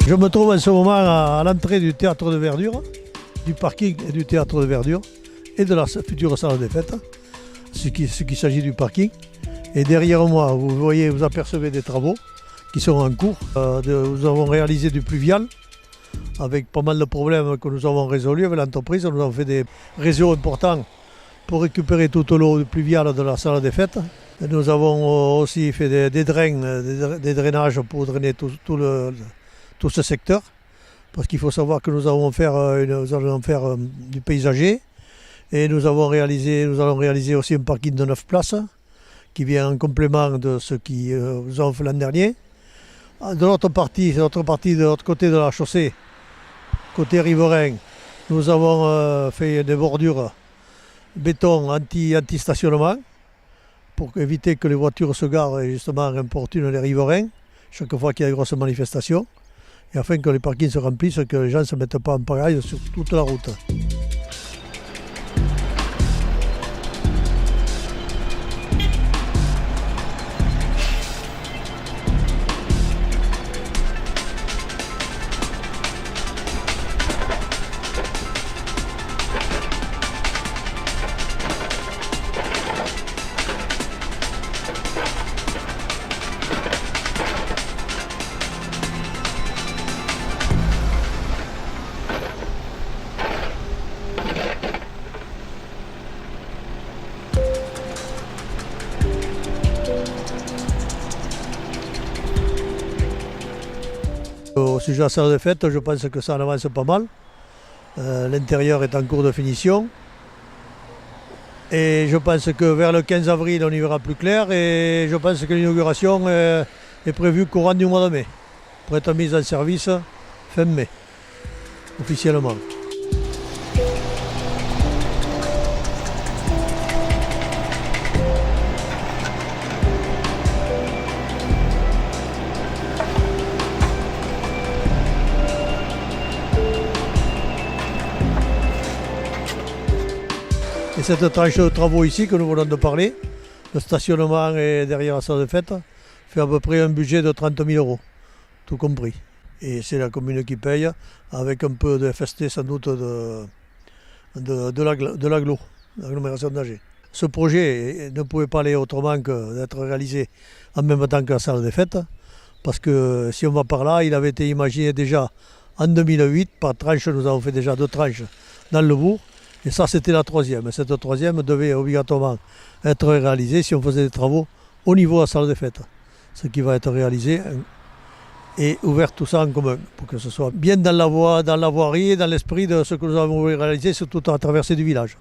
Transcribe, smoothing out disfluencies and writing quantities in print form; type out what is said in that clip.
Je me trouve en ce moment à l'entrée du théâtre de verdure, du parking et du théâtre de verdure et de la future salle des fêtes, ce qui s'agit du parking. Et derrière moi, vous apercevez des travaux qui sont en cours. Nous avons réalisé du pluvial avec pas mal de problèmes que nous avons résolus avec l'entreprise. Nous avons fait des réseaux importants pour récupérer toute l'eau pluviale de la salle des fêtes. Et nous avons aussi fait des drainages pour drainer tout ce secteur. Parce qu'il faut savoir que nous allons faire du paysager. Et nous allons réaliser aussi un parking de 9 places qui vient en complément de ce qui nous avons fait l'an dernier. De l'autre partie, de l'autre côté de la chaussée, côté riverain, nous avons fait des bordures béton anti-stationnement pour éviter que les voitures se garent et justement importunent les riverains chaque fois qu'il y a une grosse manifestation et afin que les parkings se remplissent, que les gens ne se mettent pas en pagaille sur toute la route. Au sujet de la salle de fête, je pense que ça en avance pas mal. L'intérieur est en cours de finition. Et je pense que vers le 15 avril, on y verra plus clair. Et je pense que l'inauguration est prévue courant du mois de mai, pour être mise en service fin mai, officiellement. Et cette tranche de travaux ici que nous venons de parler, le stationnement et derrière la salle de fête, fait à peu près un budget de 30 000 €, tout compris. Et c'est la commune qui paye, avec un peu de FST sans doute de l'agglomération d'Angers. Ce projet ne pouvait pas aller autrement que d'être réalisé en même temps que la salle des fêtes, parce que si on va par là, il avait été imaginé déjà en 2008, par tranche, nous avons fait déjà 2 tranches dans le bourg. Et ça, c'était la troisième. Et cette troisième devait obligatoirement être réalisée si on faisait des travaux au niveau de la salle des fêtes. Ce qui va être réalisé et ouvert tout ça en commun pour que ce soit bien dans la voirie et dans l'esprit de ce que nous avons réalisé, surtout à la traversée du village.